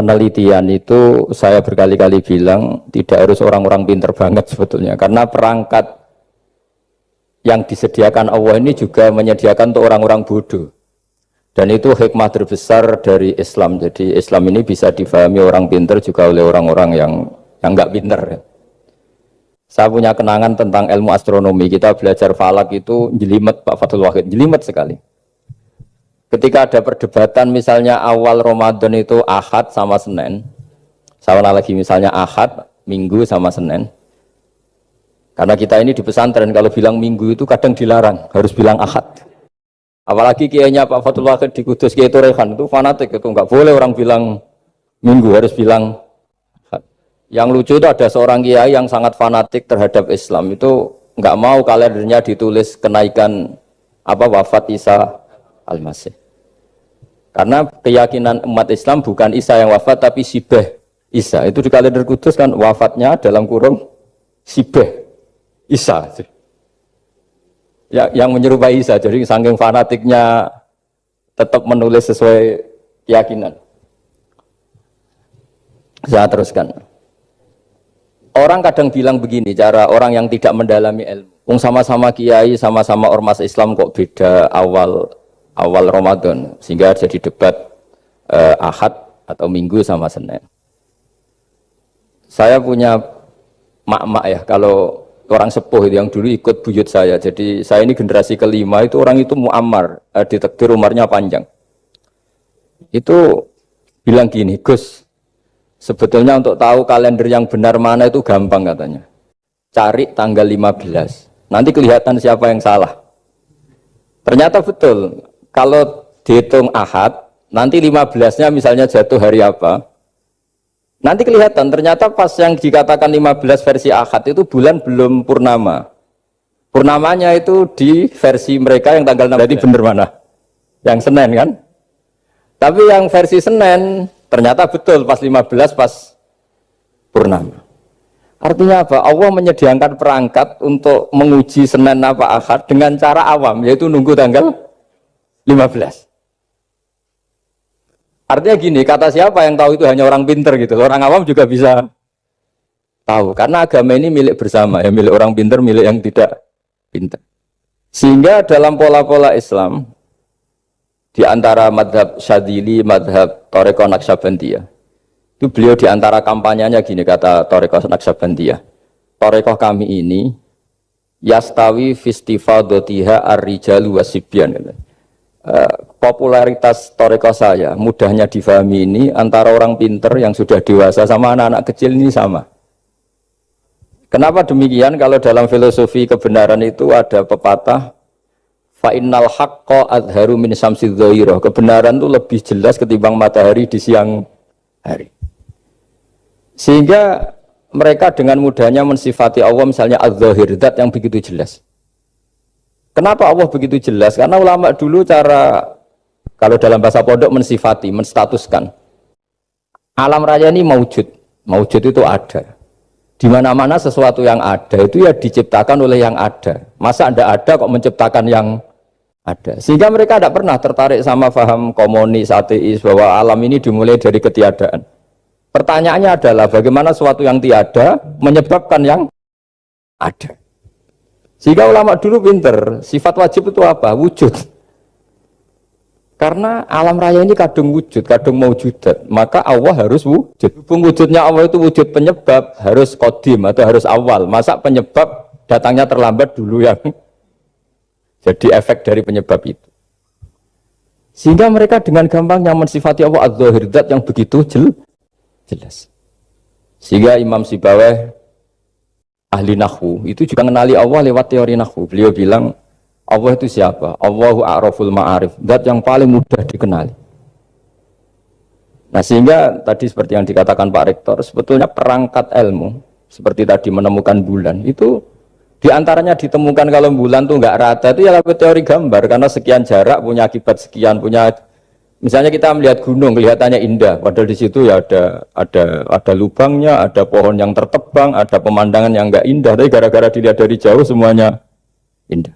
penelitian itu saya berkali-kali bilang tidak harus orang-orang pinter banget sebetulnya, karena perangkat yang disediakan Allah ini juga menyediakan untuk orang-orang bodoh, dan itu hikmah terbesar dari Islam. Jadi Islam ini bisa difahami orang pinter juga oleh orang-orang yang nggak pinter. Saya punya kenangan tentang ilmu astronomi. Kita belajar falak itu jelimet, Pak Fathul Wahid, jelimet sekali. Ketika ada perdebatan misalnya awal Ramadan itu Ahad sama Senin, sama lagi misalnya Ahad, Minggu sama Senin. Karena kita ini di pesantren kalau bilang Minggu itu kadang dilarang, harus bilang Ahad. Apalagi kiainya Pak Fathul Wahid di Kudus, Kiai Turehan itu fanatik, itu nggak boleh orang bilang Minggu, harus bilang Ahad. Yang lucu itu ada seorang kiai yang sangat fanatik terhadap Islam, itu nggak mau kalendernya ditulis kenaikan wafat Isa Al-Masih. Karena keyakinan umat Islam bukan Isa yang wafat tapi Sibeh Isa. Itu di kalender Kudus kan wafatnya dalam kurung Sibeh Isa. Ya, yang menyerupai Isa. Jadi saking fanatiknya tetap menulis sesuai keyakinan. Saya teruskan. Orang kadang bilang begini, cara orang yang tidak mendalami ilmu. Sama-sama kiai, sama-sama ormas Islam kok beda awal Ramadan, sehingga jadi debat Ahad atau Minggu sama Senin. Saya punya mak-mak ya, kalau orang sepuh itu yang dulu ikut buyut saya. Jadi saya ini generasi kelima, itu orang itu muammar, ditakdir umurnya panjang. Itu bilang gini, Gus, sebetulnya untuk tahu kalender yang benar mana itu gampang katanya. Cari tanggal 15, nanti kelihatan siapa yang salah. Ternyata betul. Kalau dihitung Ahad, nanti 15-nya misalnya jatuh hari apa, nanti kelihatan ternyata pas yang dikatakan 15 versi Ahad itu bulan belum purnama. Purnamanya itu di versi mereka yang tanggal 16. Jadi benar mana? Yang Senin kan? Tapi yang versi Senin ternyata betul pas 15 pas purnama. Artinya apa? Allah menyediakan perangkat untuk menguji Senin apa Ahad dengan cara awam, yaitu nunggu tanggal 15. Artinya gini, kata siapa yang tahu itu hanya orang pinter gitu. Orang awam juga bisa tahu. Karena agama ini milik bersama, ya milik orang pinter, milik yang tidak pinter. Sehingga dalam pola-pola Islam, di antara madhab Syadzili, madhab Thariqah Naqsyabandiyah, itu beliau di antara kampanyenya gini, kata Thariqah Naqsyabandiyah. Thariqah kami ini, yastawi fistifadatiha ar-rijalu wasibyan. Popularitas Thariqah saya mudahnya difahami ini antara orang pinter yang sudah dewasa sama anak-anak kecil ini sama. Kenapa demikian? Kalau dalam filosofi kebenaran itu ada pepatah fa innal haqqa adharu min syamsidz dhahirah. Kebenaran itu lebih jelas ketimbang matahari di siang hari. Sehingga mereka dengan mudahnya mensifati Allah misalnya adz-dzahir, zat yang begitu jelas. Kenapa Allah begitu jelas? Karena ulama dulu cara, kalau dalam bahasa pondok mensifati, menstatuskan. Alam raya ini maujud. Maujud itu ada. Di mana-mana sesuatu yang ada itu ya diciptakan oleh yang ada. Masa tidak ada kok menciptakan yang ada. Sehingga mereka tidak pernah tertarik sama paham komunis, ateis, bahwa alam ini dimulai dari ketiadaan. Pertanyaannya adalah bagaimana sesuatu yang tiada menyebabkan yang ada. Sehingga ulama dulu pinter, sifat wajib itu apa? Wujud. Karena alam raya ini kadung wujud, kadung maujudat, maka Allah harus wujud. Hubung wujudnya Allah itu wujud penyebab, harus kodim atau harus awal. Masa penyebab datangnya terlambat dulu yang jadi efek dari penyebab itu. Sehingga mereka dengan gampangnya mensifati Allah adz-dzahir, zat yang begitu jelas. Sehingga Imam Sibawayh ahli nahwu itu juga mengenali Allah lewat teori nahwu. Beliau bilang Allah itu siapa? Allahu a'raful ma'arif, zat yang paling mudah dikenali. Nah sehingga tadi seperti yang dikatakan Pak Rektor, sebetulnya perangkat ilmu seperti tadi menemukan bulan itu diantaranya ditemukan kalau bulan tuh nggak rata itu ya lewat teori gambar, karena sekian jarak punya akibat sekian, punya misalnya kita melihat gunung kelihatannya indah, padahal di situ ya ada lubangnya, ada pohon yang tertebang, ada pemandangan yang enggak indah, tapi gara-gara dilihat dari jauh semuanya indah.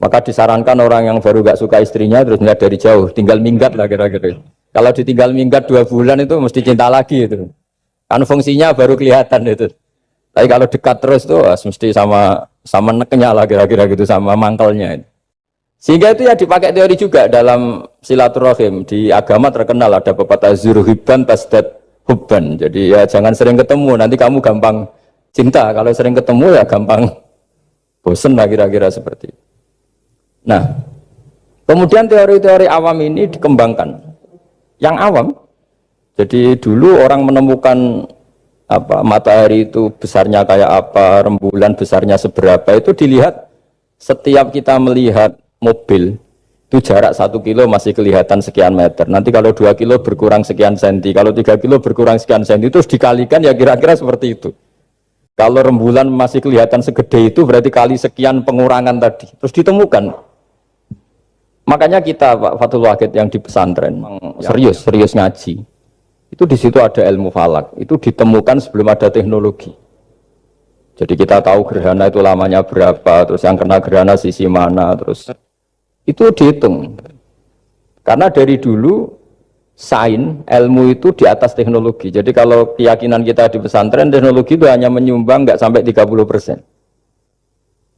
Maka disarankan orang yang baru enggak suka istrinya terus melihat dari jauh, tinggal minggat lah kira-kira. Kalau ditinggal minggat 2 bulan itu mesti cinta lagi itu. Kan fungsinya baru kelihatan itu. Tapi kalau dekat terus tuh mesti sama neknya lah kira-kira gitu, sama mangkelnya. Sehingga itu ya dipakai teori juga dalam silaturahim. Di agama terkenal ada pepatah zuruhibban tasdad hubban. Jadi ya jangan sering ketemu, nanti kamu gampang cinta. Kalau sering ketemu ya gampang bosen lah kira-kira seperti itu. Nah, kemudian teori-teori awam ini dikembangkan. Yang awam, jadi dulu orang menemukan matahari itu besarnya kayak apa, rembulan besarnya seberapa, itu dilihat setiap kita melihat mobil itu jarak 1 kilo masih kelihatan sekian meter, nanti kalau 2 kilo berkurang sekian senti, kalau 3 kilo berkurang sekian senti, terus dikalikan ya kira-kira seperti itu. Kalau rembulan masih kelihatan segede itu berarti kali sekian pengurangan tadi, terus ditemukan. Makanya kita Pak Fathul Wahid yang di pesantren serius ngaji. Itu di situ ada ilmu falak. Itu ditemukan sebelum ada teknologi. Jadi kita tahu gerhana itu lamanya berapa, terus yang kena gerhana sisi mana, terus itu dihitung. Karena dari dulu sains ilmu itu di atas teknologi. Jadi kalau keyakinan kita di pesantren, teknologi itu hanya menyumbang nggak sampai 30%.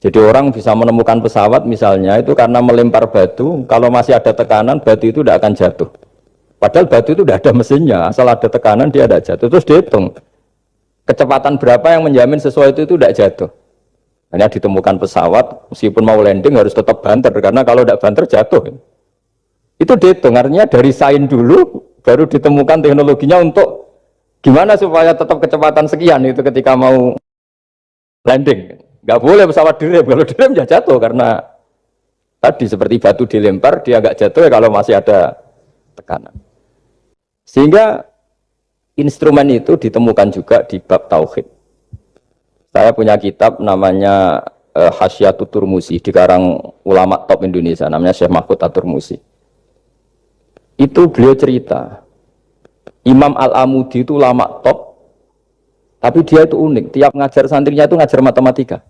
Jadi orang bisa menemukan pesawat misalnya itu karena melempar batu, kalau masih ada tekanan batu itu tidak akan jatuh. Padahal batu itu tidak ada mesinnya, asal ada tekanan dia tidak jatuh. Terus dihitung kecepatan berapa yang menjamin sesuai itu tidak jatuh. Hanya ditemukan pesawat meskipun mau landing harus tetap banter karena kalau tidak banter jatuh. Itu dihitung, artinya dari sains dulu baru ditemukan teknologinya untuk gimana supaya tetap kecepatan sekian itu ketika mau landing. Nggak boleh pesawat direm, kalau direm ya jatuh karena tadi seperti batu dilempar dia nggak jatuh ya kalau masih ada tekanan. Sehingga instrumen itu ditemukan juga di bab tauhid. Saya punya kitab namanya Hasyiatut Turmusi, dikarang ulama top Indonesia namanya Syekh Mahfud At-Turmusi. Itu beliau cerita Imam Al-Amudi itu ulama top, tapi dia itu unik, tiap ngajar santrinya itu ngajar matematika,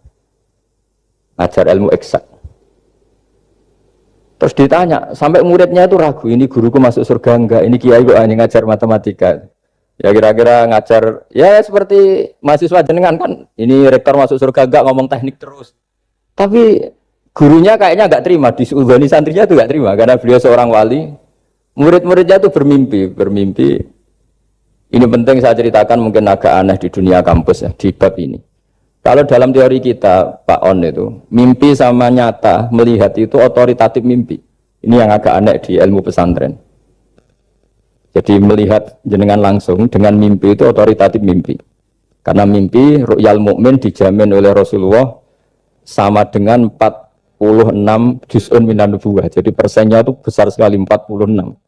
ngajar ilmu eksak. Terus ditanya, sampai muridnya itu ragu, ini guruku masuk surga enggak, ini kiai kok hanya ngajar matematika. Ya kira-kira ngajar, ya seperti mahasiswa jenengan kan, ini rektor masuk surga enggak, ngomong teknik terus. Tapi gurunya kayaknya enggak terima, disulgani santrinya itu enggak terima, karena beliau seorang wali. Murid-muridnya itu bermimpi. Ini penting saya ceritakan, mungkin agak aneh di dunia kampus ya, di bab ini. Kalau dalam teori kita, Pak On itu, mimpi sama nyata, melihat itu otoritatif mimpi. Ini yang agak aneh di ilmu pesantren. Jadi melihat jenengan langsung dengan mimpi itu otoritatif mimpi. Karena mimpi, ru'yal mukmin dijamin oleh Rasulullah sama dengan 46 juz'un minan nubuwah. Jadi persennya itu besar sekali, 46%.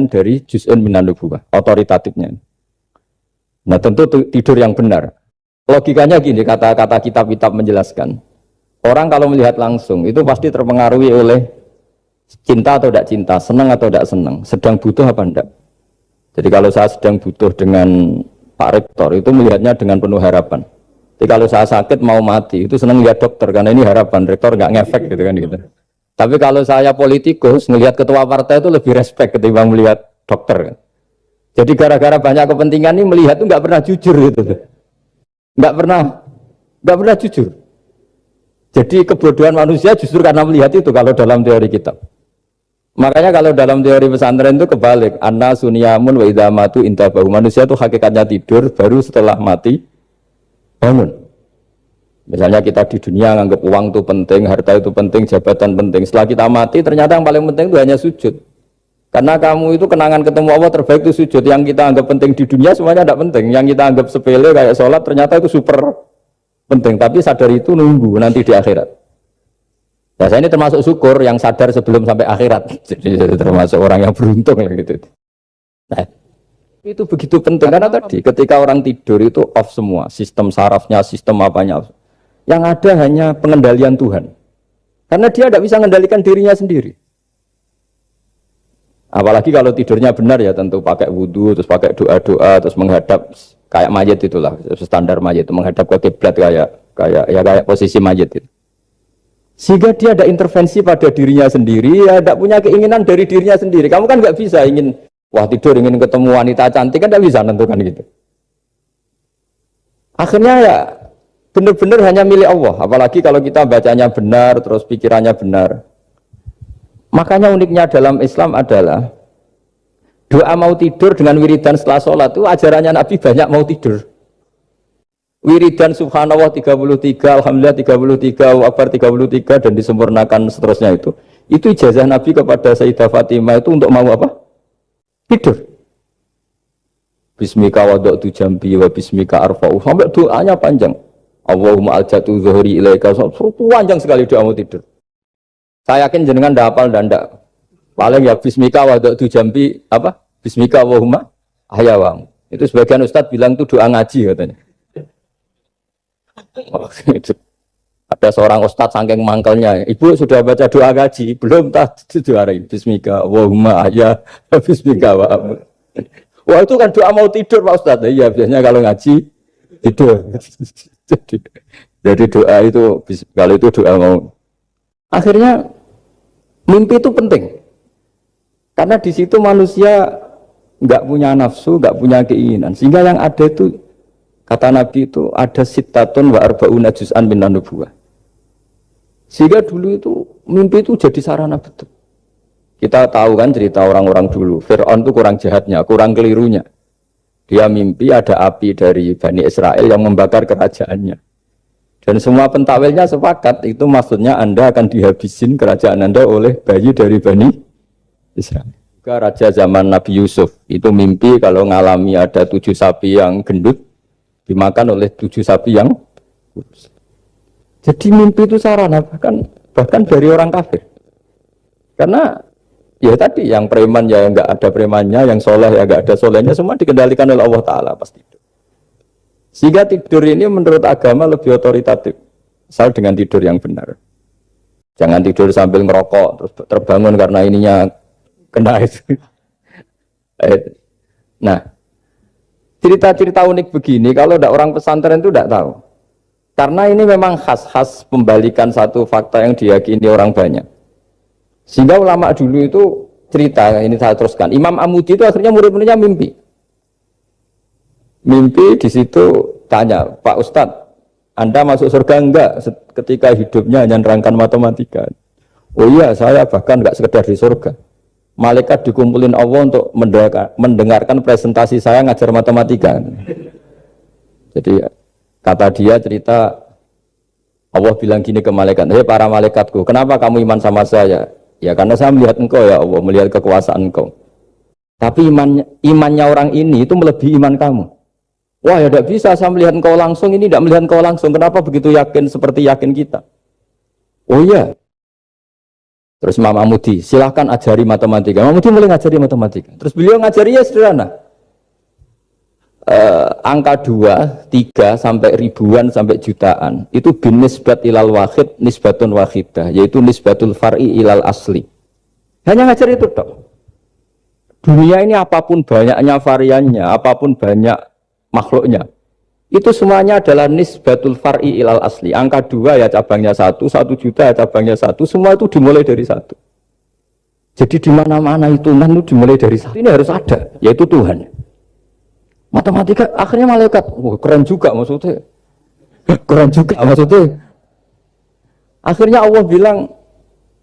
Dari juz'un minan nubuwah, otoritatifnya. Nah tentu tidur yang benar. Logikanya gini, kata-kata kitab-kitab menjelaskan. Orang kalau melihat langsung itu pasti terpengaruhi oleh cinta atau tidak cinta, senang atau tidak senang, sedang butuh apa enggak. Jadi kalau saya sedang butuh dengan Pak Rektor itu melihatnya dengan penuh harapan. Jadi kalau saya sakit mau mati itu senang lihat dokter karena ini harapan, Rektor nggak ngefek gitu kan gitu. Tapi kalau saya politikus melihat ketua partai itu lebih respect ketimbang melihat dokter. Jadi gara-gara banyak kepentingan ini melihat itu nggak pernah jujur gitu. Nggak pernah jujur. Jadi kebodohan manusia justru karena melihat itu kalau dalam teori kitab. Makanya kalau dalam teori pesantren itu kebalik, anna sunyamun wa idza matu intabahu. Manusia itu hakikatnya tidur, baru setelah mati bangun. Misalnya kita di dunia nganggap uang itu penting, harta itu penting, jabatan penting. Setelah kita mati ternyata yang paling penting itu hanya sujud. Karena kamu itu kenangan ketemu Allah terbaik itu sujud. Yang kita anggap penting di dunia semuanya tidak penting. Yang kita anggap sepele kayak sholat ternyata itu super penting. Tapi sadar itu nunggu nanti di akhirat. Nah saya ini termasuk syukur yang sadar sebelum sampai akhirat. Jadi termasuk orang yang beruntung gitu. Nah itu begitu penting karena tadi ketika orang tidur itu off semua. Sistem sarafnya, sistem apanya. Yang ada hanya pengendalian Tuhan. Karena dia tidak bisa mengendalikan dirinya sendiri. Apalagi kalau tidurnya benar ya tentu pakai wudhu, terus pakai doa-doa, terus menghadap kayak mayit itulah standar mayit itu menghadap ke kiblat kayak posisi mayit itu. Sehingga dia ada intervensi pada dirinya sendiri, ya tidak punya keinginan dari dirinya sendiri. Kamu kan nggak bisa ingin, wah tidur ingin ketemu wanita cantik, kan tidak bisa nentukan gitu. Akhirnya ya benar-benar hanya milik Allah. Apalagi kalau kita bacanya benar, terus pikirannya benar. Makanya uniknya dalam Islam adalah doa mau tidur dengan wiridan setelah sholat itu ajarannya Nabi banyak mau tidur. Wiridan subhanallah 33, alhamdulillah 33, Allahu akbar 33 dan disempurnakan seterusnya itu ijazah Nabi kepada Sayyidah Fatimah itu untuk mau apa? Tidur. Bismika wada'tu jambi wa bismika arfa'u, sampai doanya panjang. Allahumma aljatu zuhri ilaika, panjang sekali doa mau tidur. Saya yakin jenengan ndak hafal dan ndak. Paling ya bismika wada'tu jambi apa? Bismika Allahumma ahyawam. Itu sebagian ustadz bilang itu doa ngaji katanya. Oh, ada seorang ustadz saking mangkelnya, ibu sudah baca doa ngaji belum? Tak doain bismika Allahumma ahya bismika wa. Wah itu kan doa mau tidur Pak Ustadz. Iya biasanya kalau ngaji tidur. jadi doa itu kalau itu doa mau. Akhirnya mimpi itu penting karena di situ manusia nggak punya nafsu, nggak punya keinginan, sehingga yang ada itu kata Nabi itu ada sittatun wa arba'una juz'an minan nubuwah. Sehingga dulu itu mimpi itu jadi sarana betul. Kita tahu kan cerita orang-orang dulu. Fir'aun itu kurang jahatnya, kurang kelirunya. Dia mimpi ada api dari Bani Israel yang membakar kerajaannya. Dan semua pentawilnya sepakat itu maksudnya Anda akan dihabisin kerajaan Anda oleh bayi dari Bani Israel. Juga raja zaman Nabi Yusuf itu mimpi kalau ngalami ada 7 sapi yang gendut dimakan oleh 7 sapi yang kurus. Jadi mimpi itu sarana bahkan dari orang kafir. Karena ya tadi yang preman ya enggak ada premannya, yang soleh ya enggak ada solehnya, semua dikendalikan oleh Allah Ta'ala pasti. Sehingga tidur ini menurut agama lebih otoritatif. Asal dengan tidur yang benar. Jangan tidur sambil ngerokok terus terbangun karena ininya kena itu. Nah, cerita-cerita unik begini kalau tidak orang pesantren itu tidak tahu. Karena ini memang khas-khas pembalikan satu fakta yang diyakini orang banyak. Sehingga ulama dulu itu cerita, ini saya teruskan. Imam Amudi itu akhirnya murid-muridnya mimpi. Mimpi di situ tanya, Pak Ustadz, Anda masuk surga enggak ketika hidupnya hanya nerangkan matematika? Oh iya, saya bahkan enggak sekedar di surga. Malaikat dikumpulin Allah untuk mendengarkan presentasi saya ngajar matematika. Jadi kata dia cerita, Allah bilang gini ke malaikat, hei para malaikatku, kenapa kamu iman sama saya? Ya karena saya melihat engkau ya Allah, melihat kekuasaan engkau. Tapi imannya orang ini itu melebihi iman kamu. Wah ya tidak bisa, saya melihat engkau langsung, ini tidak melihat engkau langsung. Kenapa begitu yakin seperti yakin kita? Oh iya. Terus Imam Amudi, silahkan ajari matematika. Imam Amudi mulai ngajari matematika. Terus beliau ngajari ya sederhana. Angka 2, 3 sampai ribuan sampai jutaan itu bin nisbat ilal wahid nisbatun wahidah, yaitu nisbatul far'i ilal asli. Hanya ngajar itu dong. Dunia ini apapun banyaknya variannya, apapun banyak makhluknya, itu semuanya adalah nisbatul far'i ilal asli. Angka 2 ya cabangnya 1, 1 juta ya cabangnya 1, semua itu dimulai dari 1. Jadi di mana-mana hitungan itu dimulai dari 1. Ini harus ada, yaitu Tuhan. Matematika akhirnya malaikat, keren juga maksudnya. Keren juga maksudnya. Akhirnya Allah bilang,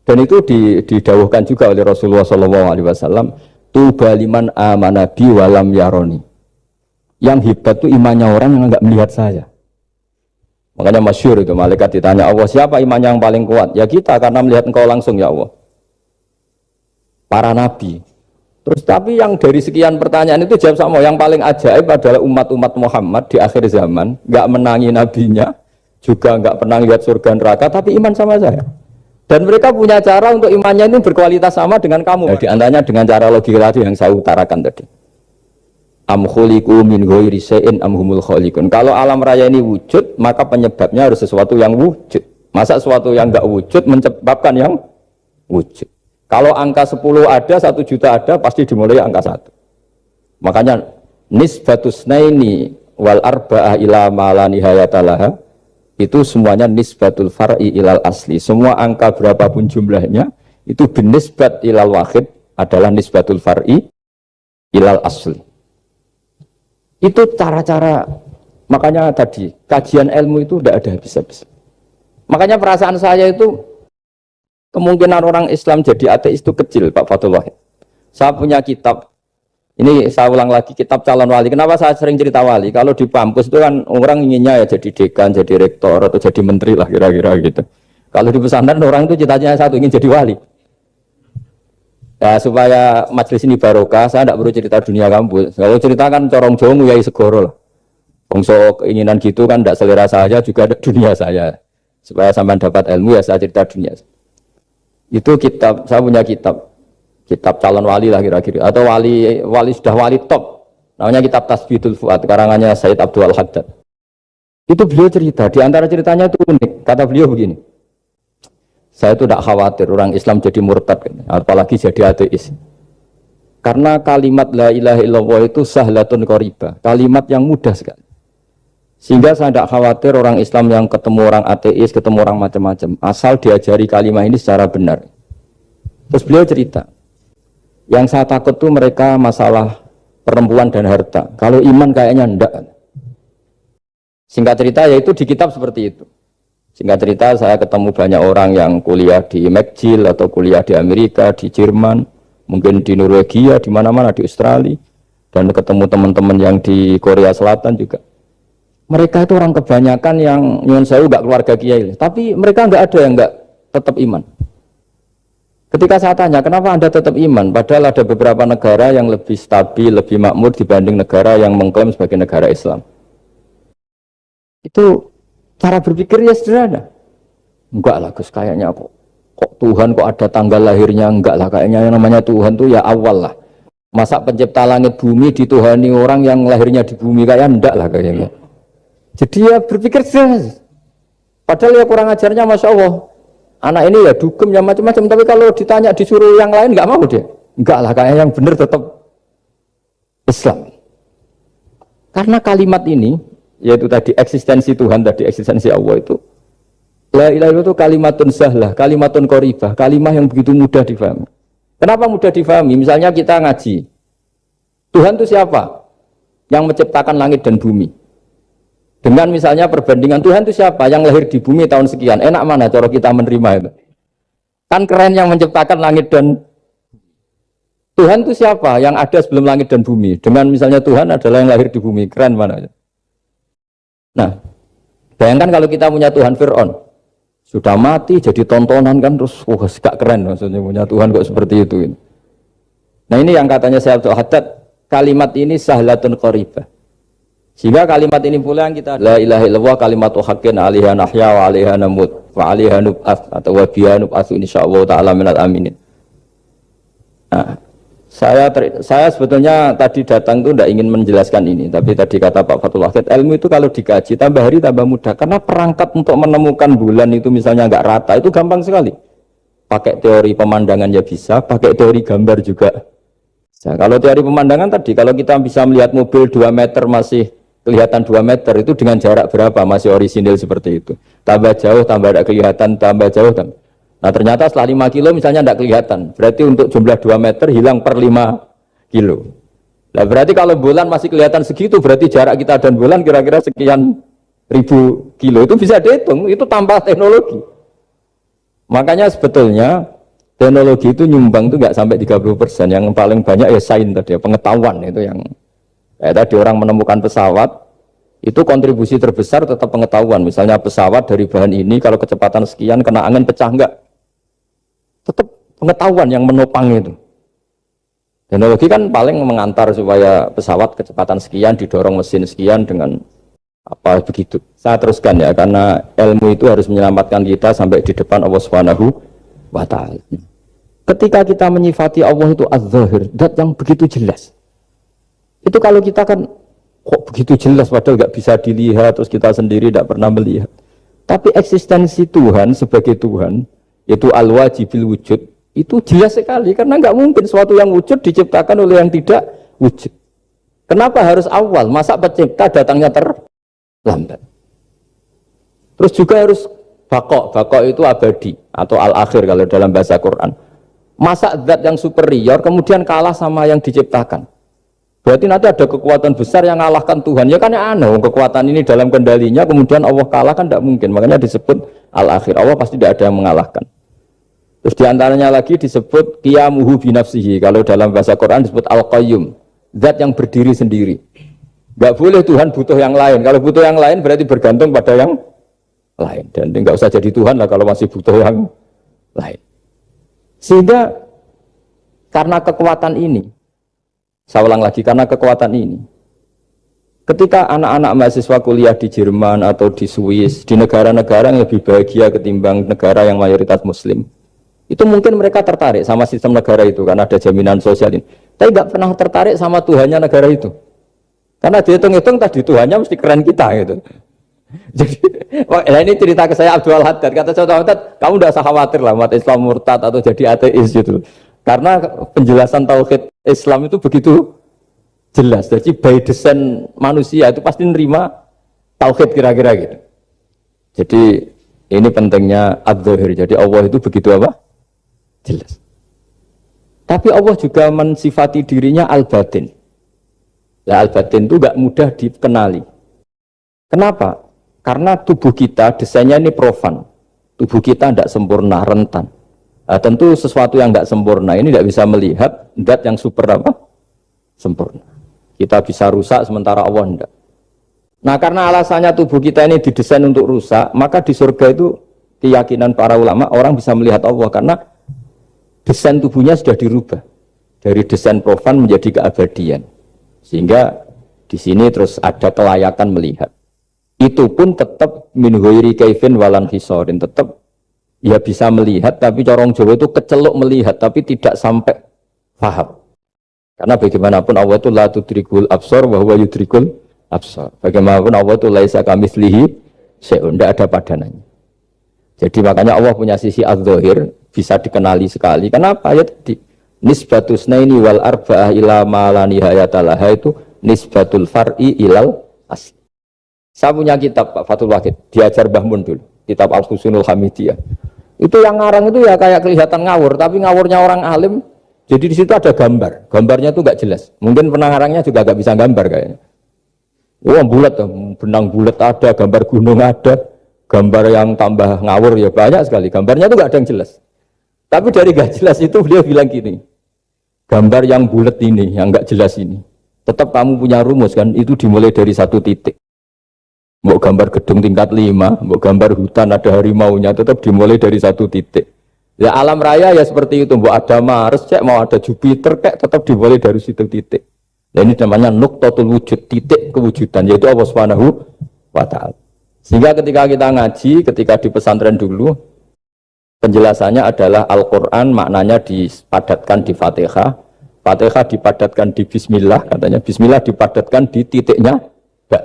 dan itu didawuhkan juga oleh Rasulullah SAW, tuba liman amana bi walam yaroni. Yang hebat itu imannya orang yang enggak melihat saya. Makanya masyhur itu malaikat ditanya Allah, siapa imannya yang paling kuat? Ya kita, karena melihat engkau langsung ya Allah. Para nabi. Terus tapi yang dari sekian pertanyaan itu jawab sama, yang paling ajaib adalah umat-umat Muhammad di akhir zaman, nggak menangi nabinya, juga nggak pernah lihat surga neraka, tapi iman sama saya. Dan mereka punya cara untuk imannya itu berkualitas sama dengan kamu. Nah, di antaranya dengan cara logika tadi yang saya utarakan tadi. Am khuliqu min ghairi syai'in am humul khaliqun. Kalau alam raya ini wujud, maka penyebabnya harus sesuatu yang wujud. Masa sesuatu yang nggak wujud menyebabkan yang wujud? Kalau angka 10 ada, 1 juta ada, pasti dimulai angka 1. Makanya nisbatus naini wal arba'ah ila ma la nihayata laha itu semuanya nisbatul far'i ilal asli. Semua angka berapapun jumlahnya itu binisbat ilal wahid adalah nisbatul far'i ilal asli. Itu cara-cara, makanya tadi kajian ilmu itu tidak ada habis-habis. Makanya perasaan saya itu kemungkinan orang Islam jadi ateis itu kecil, Pak Fathul Wahid. Saya punya kitab. Ini saya ulang lagi, kitab calon wali. Kenapa saya sering cerita wali? Kalau di kampus itu kan orang inginnya ya jadi dekan, jadi rektor, atau jadi menteri lah kira-kira gitu. Kalau di pesantren orang itu cita-citanya satu, ingin jadi wali. Ya, supaya majelis ini barokah, saya tidak perlu cerita dunia kampus. Kalau ceritakan corong jong ya segoro lah. Bongso keinginan gitu kan tidak selera saya, juga ada dunia saya. Supaya sampai dapat ilmu ya saya cerita dunia. Itu kitab, saya punya kitab calon wali lah kira-kira, atau wali sudah wali top, namanya kitab Tasbihul Fuad, karangannya Said Abdul Haddad. Itu beliau cerita, di antara ceritanya itu unik. Kata beliau begini, saya itu tidak khawatir orang Islam jadi murtad, apalagi jadi ateis, karena kalimat la ilaha illallah itu sahlatun qaribah, kalimat yang mudah sekali, sehingga saya tidak khawatir orang Islam yang ketemu orang ateis, ketemu orang macam-macam, asal diajari kalimat ini secara benar. Terus beliau cerita, yang saya takut tuh mereka masalah perempuan dan harta. Kalau iman kayaknya enggak. Singkat cerita yaitu di kitab seperti itu. Singkat cerita saya ketemu banyak orang yang kuliah di McGill atau kuliah di Amerika, di Jerman, mungkin di Norwegia, di mana-mana, di Australia, dan ketemu teman-teman yang di Korea Selatan juga. Mereka itu orang kebanyakan yang nyuwun sewu enggak keluarga kiai, tapi mereka enggak ada yang enggak tetap iman. Ketika saya tanya, kenapa Anda tetap iman? Padahal ada beberapa negara yang lebih stabil, lebih makmur dibanding negara yang mengklaim sebagai negara Islam. Itu cara berpikir ya sederhana. Enggak lah Gus, kayaknya kok Tuhan kok ada tanggal lahirnya? Enggak lah, kayaknya yang namanya Tuhan tuh ya awal lah. Masa pencipta langit bumi dituhani orang yang lahirnya di bumi, kayak enggak lah kayaknya. Jadi ya berpikir sederhana. Padahal ya kurang ajarnya Masya Allah. Anak ini ya dugem ya macam-macam, tapi kalau ditanya disuruh yang lain nggak mau dia. Enggak lah, kayak yang benar tetap Islam. Karena kalimat ini, yaitu tadi eksistensi Tuhan, tadi eksistensi Allah itu, la ilaha illallah itu kalimatun sahlah, kalimatun qoribah, kalimat yang begitu mudah difahami. Kenapa mudah difahami? Misalnya kita ngaji, Tuhan itu siapa? Yang menciptakan langit dan bumi. Dengan misalnya perbandingan Tuhan itu siapa? Yang lahir di bumi tahun sekian. Enak mana cara kita menerima itu? Kan keren yang menciptakan langit dan Tuhan itu siapa? Yang ada sebelum langit dan bumi. Dengan misalnya Tuhan adalah yang lahir di bumi. Keren mana? Nah, bayangkan kalau kita punya Tuhan Fir'aun. Sudah mati jadi tontonan kan, terus gak keren maksudnya punya Tuhan kok seperti itu. Nah ini yang katanya Syekh Abdul Haddad, kalimat ini sahlatun qaribah. Sehingga kalimat ini pula yang kita la ilaha illallah kalimatu haqqin 'alaiha nahya wa 'alaiha namut wa 'alaiha nub'ats atau wa biha nub'atsu insyaallah ta'ala minal aminin. Nah, saya sebetulnya tadi datang itu tidak ingin menjelaskan ini, tapi tadi kata Pak Fathul Wahid, ilmu itu kalau dikaji tambah hari tambah mudah, karena perangkat untuk menemukan bulan itu misalnya enggak rata itu gampang sekali. Pakai teori pemandangan ya bisa, pakai teori gambar juga. Nah, kalau teori pemandangan tadi, kalau kita bisa melihat mobil 2 meter masih kelihatan 2 meter itu dengan jarak berapa masih orisinil seperti itu. Tambah jauh, tambah tidak kelihatan, tambah jauh. Nah ternyata setelah 5 kilo misalnya tidak kelihatan. Berarti untuk jumlah 2 meter hilang per 5 kilo. Nah berarti kalau bulan masih kelihatan segitu, berarti jarak kita dan bulan kira-kira sekian ribu kilo. Itu bisa dihitung, itu tanpa teknologi. Makanya sebetulnya teknologi itu nyumbang itu nggak sampai 30%. Yang paling banyak ya sains tadi, pengetahuan itu yang tadi orang menemukan pesawat itu kontribusi terbesar tetap pengetahuan. Misalnya pesawat dari bahan ini kalau kecepatan sekian kena angin pecah enggak, tetap pengetahuan yang menopang itu. Teknologi kan paling mengantar supaya pesawat kecepatan sekian didorong mesin sekian dengan apa begitu. Saya teruskan ya, karena ilmu itu harus menyelamatkan kita sampai di depan Allah Subhanahu wa ta'ala. Ketika kita menyifati Allah itu az-zahir, zat yang begitu jelas. Itu kalau kita kan kok begitu jelas padahal nggak bisa dilihat, terus kita sendiri tidak pernah melihat. Tapi eksistensi Tuhan sebagai Tuhan, yaitu al-wajibil wujud, itu jelas sekali, karena nggak mungkin suatu yang wujud diciptakan oleh yang tidak wujud. Kenapa harus awal? Masa pencipta datangnya terlambat? Terus juga harus bakok itu abadi atau al-akhir kalau dalam bahasa Quran. Masa zat yang superior kemudian kalah sama yang diciptakan. Berarti nanti ada kekuatan besar yang mengalahkan Tuhan. Ya kan ya aneh, kekuatan ini dalam kendalinya kemudian Allah kalah kan tidak mungkin. Makanya disebut al-akhir. Allah pasti tidak ada yang mengalahkan. Terus diantaranya lagi disebut qiyamuhu binafsihi. Kalau dalam bahasa Quran disebut al-qayyum. Zat yang berdiri sendiri. Gak boleh Tuhan butuh yang lain. Kalau butuh yang lain berarti bergantung pada yang lain. Dan nggak usah jadi Tuhan lah kalau masih butuh yang lain. Sehingga karena kekuatan ini, saya ulang lagi, karena kekuatan ini, ketika anak-anak mahasiswa kuliah di Jerman atau di Swiss, di negara-negara yang lebih bahagia ketimbang negara yang mayoritas Muslim, itu mungkin mereka tertarik sama sistem negara itu karena ada jaminan sosial ini. Tapi nggak pernah tertarik sama Tuhannya negara itu. Karena dihitung-hitung tadi Tuhannya mesti keren kita gitu. Jadi, nah ini cerita ke saya Abdul Haddad. Kata saya Abdul Haddad, kamu tidak usah khawatir lah umat Islam murtad atau jadi ateis gitu. Karena penjelasan tauhid Islam itu begitu jelas. Jadi by design manusia itu pasti nerima tauhid kira-kira gitu. Jadi ini pentingnya ad-dhahir. Jadi Allah itu begitu apa? Jelas. Tapi Allah juga mensifati dirinya al-batin. Nah, al-batin itu gak mudah dikenali. Kenapa? Karena tubuh kita desainnya ini profan. Tubuh kita tidak sempurna, rentan. Nah, tentu sesuatu yang tidak sempurna ini tidak bisa melihat zat yang super apa? Sempurna. Kita bisa rusak sementara Allah tidak. Nah karena alasannya tubuh kita ini didesain untuk rusak, maka di surga itu keyakinan para ulama orang bisa melihat Allah karena desain tubuhnya sudah dirubah dari desain profan menjadi keabadian. Sehingga di sini terus ada kelayakan melihat. Itu pun tetap min ghairi kaifin walan hisorin, tetap ya bisa melihat tapi corong Jawa itu keceluk melihat tapi tidak sampai paham. Karena bagaimanapun Allah itu la tudrikul absar wa huwa yudrikul absar. Bagaimanapun Allah itu laisa kamitslihi syai'un, tidak ada padanannya. Jadi makanya Allah punya sisi adz-dzahir bisa dikenali sekali. Kenapa? Ya tadi nisbatus naini wal arba'ah ila ma la nihayata laha itu nisbatul far'i ilal asli. Saya punya kitab Pak Fathul Wahid, diajar Mbah Mun dulu, kitab Al-Husunul Hamidiyah. Itu yang ngarang itu ya kayak kelihatan ngawur, tapi ngawurnya orang alim. Jadi di situ ada gambar, gambarnya itu nggak jelas. Mungkin pengarangnya juga nggak bisa gambar kayaknya. Wah bulat, benang bulat ada, gambar gunung ada, gambar yang tambah ngawur ya banyak sekali. Gambarnya itu nggak ada yang jelas. Tapi dari nggak jelas itu beliau bilang gini, gambar yang bulat ini, yang nggak jelas ini, tetap kamu punya rumus kan? Itu dimulai dari satu titik. Mau gambar gedung tingkat 5, mau gambar hutan ada harimaunya, tetap dimulai dari satu titik. Ya alam raya ya seperti itu, mau ada Mars, cek mau ada Jupiter, kayak tetap dimulai dari situ titik. Dan ini namanya nuqtatul wujud, titik kewujudan, yaitu Allah Subhanahu wa Ta'ala. Sehingga ketika kita ngaji, ketika di pesantren dulu, penjelasannya adalah Al-Quran maknanya dipadatkan di Fatihah, Fatihah dipadatkan di Bismillah, katanya Bismillah dipadatkan di titiknya ba.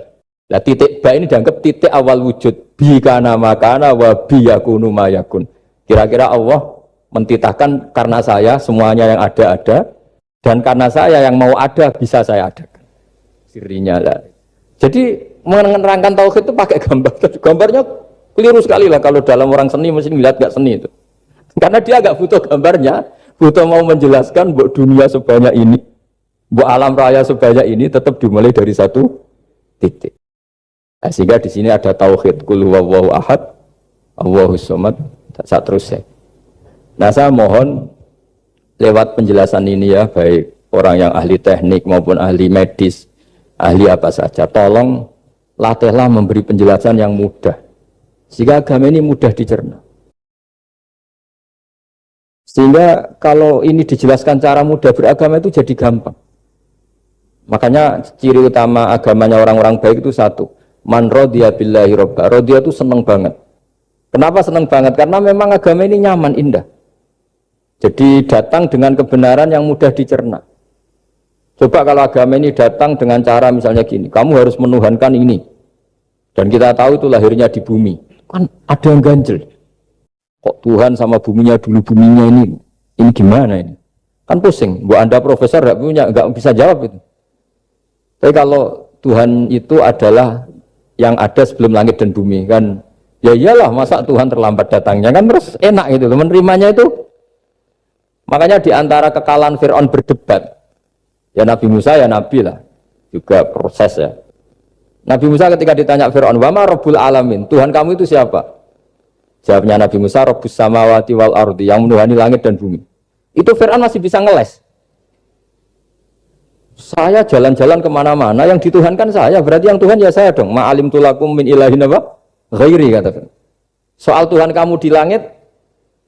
Nah titik ba ini dianggap titik awal wujud, bi kana makana wa bi yakunu mayakun. Kira-kira Allah mentitahkan karena saya semuanya yang ada dan karena saya yang mau ada bisa saya adakan. Sirinya lah. Jadi menerangkan tauhid itu pakai gambar. Gambarnya keliru sekali lah kalau dalam orang seni mesti lihat gak seni itu. Karena dia gak butuh gambarnya, butuh mau menjelaskan buat dunia sebanyak ini, buat alam raya sebanyak ini tetap dimulai dari satu titik. Nah, sehingga di sini ada tauhid qul huwallahu ahad, Allahus samad, tak terusnya. Nah, saya mohon lewat penjelasan ini ya, baik orang yang ahli teknik maupun ahli medis, ahli apa saja, tolong latihlah memberi penjelasan yang mudah. Sehingga agama ini mudah dicerna. Sehingga kalau ini dijelaskan cara mudah beragama itu jadi gampang. Makanya ciri utama agamanya orang-orang baik itu satu. Man radiya billahi robba. Radiya itu senang banget. Kenapa senang banget? Karena memang agama ini nyaman, indah. Jadi datang dengan kebenaran yang mudah dicerna. Coba kalau agama ini datang dengan cara misalnya gini, kamu harus menuhankan ini. Dan kita tahu itu lahirnya di bumi. Kan ada yang ganjel. Kok Tuhan sama buminya dulu, buminya ini gimana ini? Kan pusing. Buat Anda profesor nggak bisa jawab itu. Tapi kalau Tuhan itu adalah yang ada sebelum langit dan bumi, kan Ya iyalah, masa Tuhan terlambat datangnya kan, terus enak gitu menerimanya itu. Makanya di antara kekalahan Fir'aun berdebat, ya Nabi Musa ya Nabi lah, juga proses ya. Nabi Musa ketika ditanya Fir'aun, wa ma rabbul alamin, Tuhan kamu itu siapa? Jawabnya Nabi Musa, rabbus samawati wal ardi, yang menuhani langit dan bumi. Itu Fir'aun masih bisa ngeles. Saya jalan-jalan kemana-mana, yang dituhankan saya, berarti yang Tuhan ya saya dong. Ma'alim tulakum min ilahin apa? Ghairi, kata Fir'aun. Soal Tuhan kamu di langit,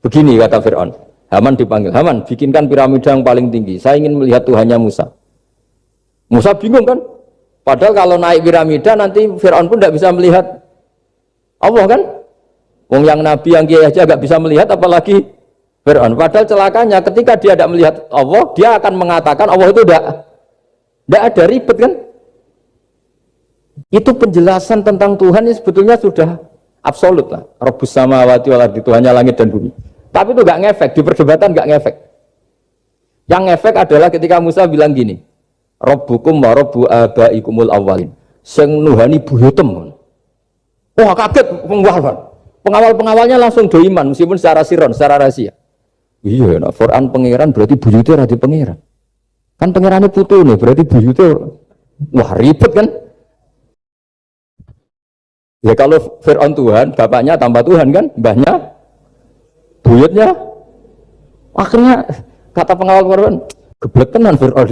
begini kata Fir'aun. Haman dipanggil, Haman bikinkan piramida yang paling tinggi, saya ingin melihat Tuhannya Musa. Musa bingung kan? Padahal kalau naik piramida nanti Fir'aun pun tidak bisa melihat Allah kan? Wong yang Nabi yang kiai aja nggak bisa melihat, apalagi Fir'aun. Padahal celakanya ketika dia tidak melihat Allah, dia akan mengatakan Allah itu tidak ada, ribet kan? Itu penjelasan tentang Tuhan ini sebetulnya sudah absolut lah. Rabbus samawati wal ardi, Tuhannya langit dan bumi. Tapi itu nggak ngefek, di perdebatan nggak ngefek. Yang ngefek adalah ketika Musa bilang gini, Rabbukum wa rabbu abaikumul awwalin. Sing nuhani buyutem. Wah kaget pengawal-pengawalnya langsung do iman meskipun secara siron, secara rahasia. Iya, nah, Quran pangeran berarti buyutnya radi pangeran. Kan pangerannya putu nih, berarti buyutnya wah ribet kan? Ya kalau Fir'aun Tuhan, bapaknya tambah Tuhan kan, mbahnya, buyutnya. Akhirnya kata pengawal Quran, geblek tenan Fir'aun.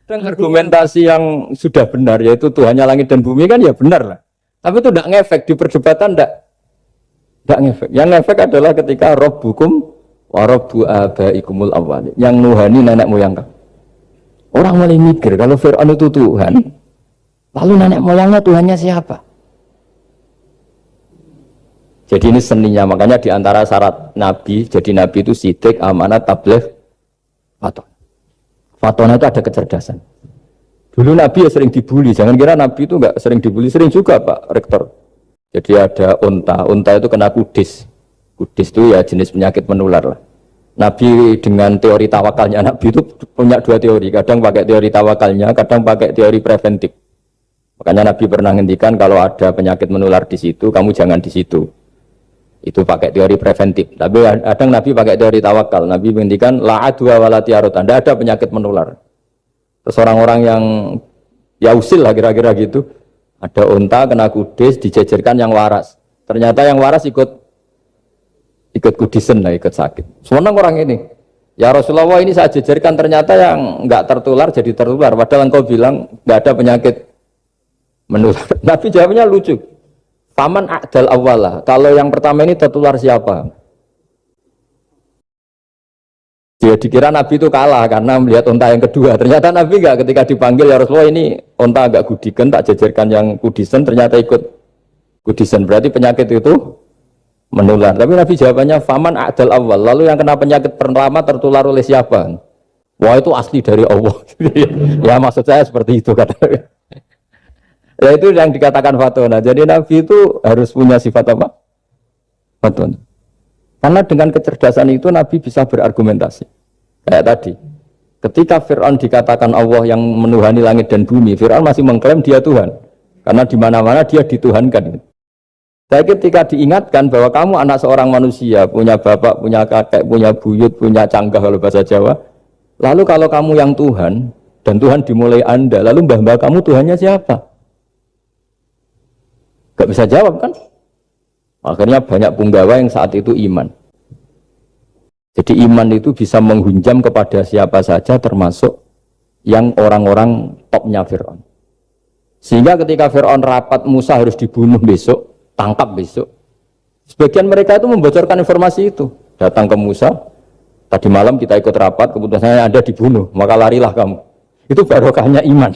Dan argumentasi yang sudah benar, yaitu Tuhannya langit dan bumi kan ya benar lah. Tapi itu tidak ngefek, di perdebatan tidak ngefek. Yang ngefek adalah ketika Rabbukum wa rabbu abaikumul awwalin, yang nuhani nenek moyang kamu. Orang mulai mikir kalau Fir'aun itu Tuhan, lalu nenek moyangnya Tuhannya siapa? Jadi ini seninya, makanya diantara syarat Nabi, jadi Nabi itu sidik, amanat, tabligh, faton. Fatona itu ada kecerdasan. Dulu Nabi ya sering dibully, jangan kira Nabi itu enggak sering dibully, sering juga Pak Rektor. Jadi ada unta itu kena kudis. Kudis itu ya jenis penyakit menular lah. Nabi dengan teori tawakalnya, Nabi itu punya dua teori, kadang pakai teori tawakalnya, kadang pakai teori preventif. Makanya Nabi pernah ngendikan kalau ada penyakit menular di situ, kamu jangan di situ. Itu pakai teori preventif. Tapi kadang Nabi pakai teori tawakal. Nabi menghentikan la adwa wala tiarut. Anda ada penyakit menular. Terus orang-orang yang ya usil lah kira-kira gitu. Ada unta kena kudis dijejerkan yang waras. Ternyata yang waras ikut kudisen lah, ikut sakit. Senang orang ini. Ya Rasulullah ini saya jejerkan ternyata yang enggak tertular jadi tertular. Padahal engkau bilang enggak ada penyakit menular. Nabi jawabnya lucu. Faman a'dal awalah. Kalau yang pertama ini tertular siapa? Dia dikira Nabi itu kalah karena melihat unta yang kedua. Ternyata Nabi enggak, ketika dipanggil ya Rasulullah ini unta agak gudikan, tak jejerkan yang kudisen, ternyata ikut kudisen. Berarti penyakit itu menular. Tapi Nabi jawabannya faman a'dal awal. Lalu yang kena penyakit pertama tertular oleh siapa? Wah itu asli dari Allah. Ya maksud saya seperti itu katanya. Ya itu yang dikatakan fatona. Jadi Nabi itu harus punya sifat apa? Fatona. Karena dengan kecerdasan itu Nabi bisa berargumentasi. Kayak tadi. Ketika Fir'aun dikatakan Allah yang menuhani langit dan bumi, Fir'aun masih mengklaim dia Tuhan. Karena di mana-mana dia dituhankan. Saya ketika diingatkan bahwa kamu anak seorang manusia, punya bapak, punya kakek, punya buyut, punya canggah kalau bahasa Jawa. Lalu kalau kamu yang Tuhan, dan Tuhan dimulai Anda, lalu mbah-mbah kamu Tuhannya siapa? Gak bisa jawab kan? Akhirnya banyak punggawa yang saat itu iman. Jadi iman itu bisa menghunjam kepada siapa saja termasuk yang orang-orang topnya Fir'aun. Sehingga ketika Fir'aun rapat Musa harus dibunuh besok, tangkap besok. Sebagian mereka itu membocorkan informasi itu. Datang ke Musa, tadi malam kita ikut rapat, keputusannya Anda dibunuh, maka larilah kamu. Itu barokahnya iman.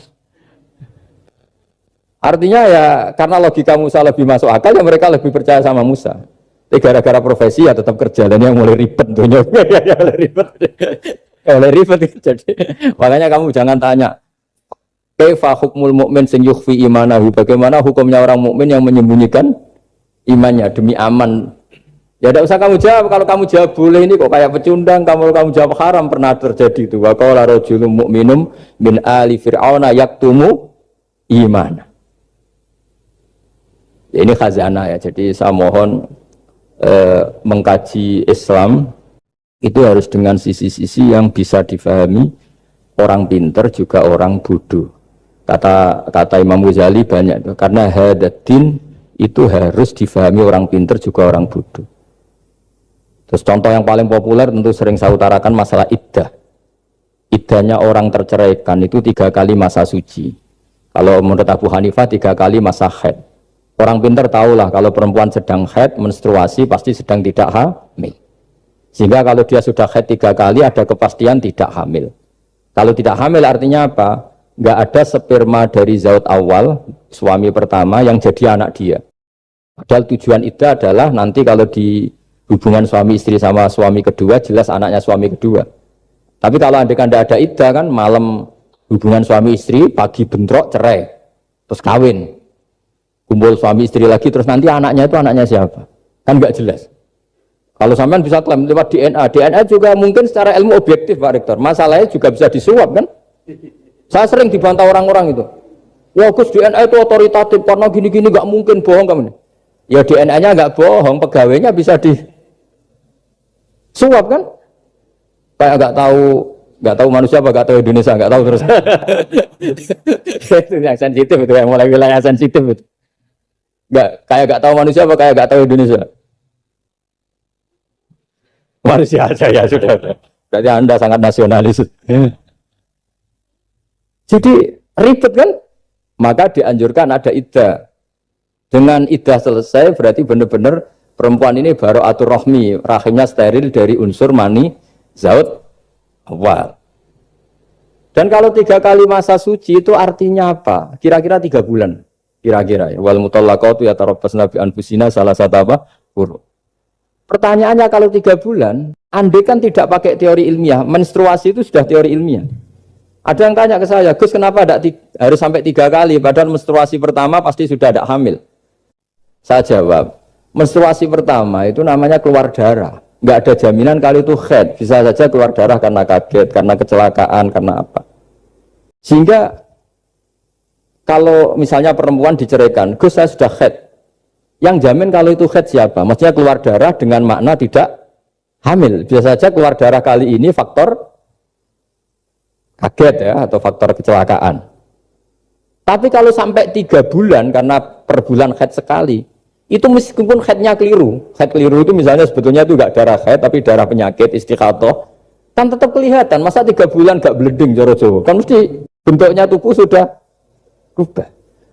Artinya ya karena logika Musa lebih masuk akal, ya mereka lebih percaya sama Musa. Gara-gara profesi ya tetap kerja, dan yang mulai ribet dunia. mulai ribet. Jadi makanya kamu jangan tanya kaifa hukmul mukmin sing yukhfi imanahu, bagaimana hukumnya orang mukmin yang menyembunyikan imannya demi aman. Ya tidak usah kamu jawab. Kalau kamu jawab boleh ini kok kayak pecundang. Kamu jawab haram, pernah terjadi itu. Wa qala rajulun mu'minum min ali fir'auna yaktumu iman. Ya ini khazanah ya. Jadi saya mohon mengkaji Islam itu harus dengan sisi-sisi yang bisa difahami orang pinter juga orang bodoh. Kata Imam Ghazali banyak itu. Karena hadatin itu harus difahami orang pinter juga orang bodoh. Terus contoh yang paling populer tentu sering saya utarakan masalah iddah. Iddahnya orang terceraikan itu 3 kali masa suci. Kalau menurut Abu Hanifah 3 kali masa haid. Orang pintar tahulah kalau perempuan sedang haid, menstruasi pasti sedang tidak hamil. Sehingga kalau dia sudah haid 3 kali ada kepastian tidak hamil. Kalau tidak hamil artinya apa? Nggak ada sperma dari zaut awal, suami pertama yang jadi anak dia. Padahal tujuan iddah adalah nanti kalau di hubungan suami istri sama suami kedua jelas anaknya suami kedua. Tapi kalau andai kan tidak ada iddah kan malam hubungan suami istri, pagi bentrok cerai, terus kawin, kumpul suami istri lagi, terus nanti anaknya itu anaknya siapa? Kan nggak jelas. Kalau sampean bisa klaim lewat DNA, DNA juga mungkin secara ilmu objektif Pak Rektor. Masalahnya juga bisa disuap kan? Saya sering dibantah orang-orang itu. Ya Gus DNA itu otoritatif karena gini-gini nggak mungkin bohong kamu. Ya DNA-nya nggak bohong, pegawainya bisa disuap kan? Kayak nggak tahu manusia apa nggak tahu Indonesia nggak tahu terus. Itu yang sensitif itu yang mulai wilayah sensitif itu. Nggak tahu manusia apa kayak nggak tahu Indonesia. Manusia aja ya sudah. Berarti Anda sangat nasionalis. Jadi ribet kan? Maka dianjurkan ada iddah. Dengan iddah selesai berarti benar-benar perempuan ini baru atur rohmi, rahimnya steril dari unsur mani zaut awal. Dan kalau 3 kali masa suci itu artinya apa? Kira-kira 3 bulan. Kira-kira ya. Wal mutallaqatu yatarabbasna bi anfusina salah satu apa? Quru. Pertanyaannya kalau 3 bulan, andai kan tidak pakai teori ilmiah, menstruasi itu sudah teori ilmiah. Ada yang tanya ke saya, Gus kenapa harus sampai 3 kali, padahal menstruasi pertama pasti sudah ada hamil. Saya jawab, menstruasi pertama itu namanya keluar darah. Nggak ada jaminan kalau itu haid, bisa saja keluar darah karena kaget, karena kecelakaan, karena apa. Sehingga kalau misalnya perempuan diceraikan, Gus saya sudah haid. Yang jamin kalau itu haid siapa? Maksudnya keluar darah dengan makna tidak hamil. Bisa saja keluar darah kali ini faktor kaget ya, atau faktor kecelakaan. Tapi kalau sampai 3 bulan karena per bulan haid sekali, itu meskipun haidnya keliru, haid keliru itu misalnya sebetulnya itu enggak darah haid tapi darah penyakit istiqatoh, kan tetap kelihatan. Masa 3 bulan enggak bleeding joro-joro, kan mesti bentuknya tubuh sudah berubah.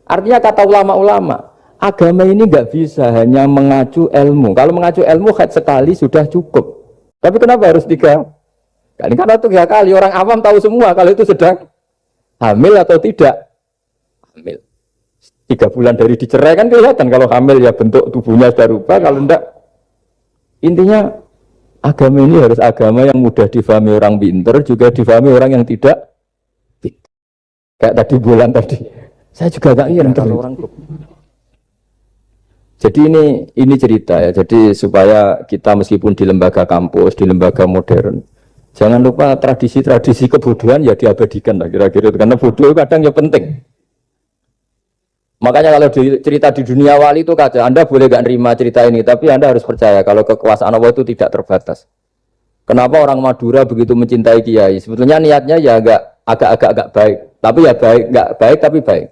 Artinya kata ulama-ulama, agama ini enggak bisa hanya mengacu ilmu. Kalau mengacu ilmu haid sekali sudah cukup. Tapi kenapa harus 3 kali? Karena 3 kali orang awam tahu semua kalau itu sedang hamil atau tidak hamil. 3 bulan dari dicerai kan kelihatan kalau hamil ya bentuk tubuhnya sudah rubah, kalau enggak. Intinya agama ini harus agama yang mudah difahami orang pinter, juga difahami orang yang tidak pinter. Kayak tadi bulan tadi. Saya juga gak ngira kalau orang Jadi ini cerita ya. Jadi supaya kita meskipun di lembaga kampus, di lembaga modern, jangan lupa tradisi-tradisi kebodohan ya diabadikan lah kira-kira. Karena bodoh kadang ya penting. Makanya kalau cerita di dunia wali itu kaca, Anda boleh gak nerima cerita ini, tapi Anda harus percaya kalau kekuasaan Allah itu tidak terbatas. Kenapa orang Madura begitu mencintai kiai? Sebetulnya niatnya ya agak baik, tapi ya nggak baik tapi baik.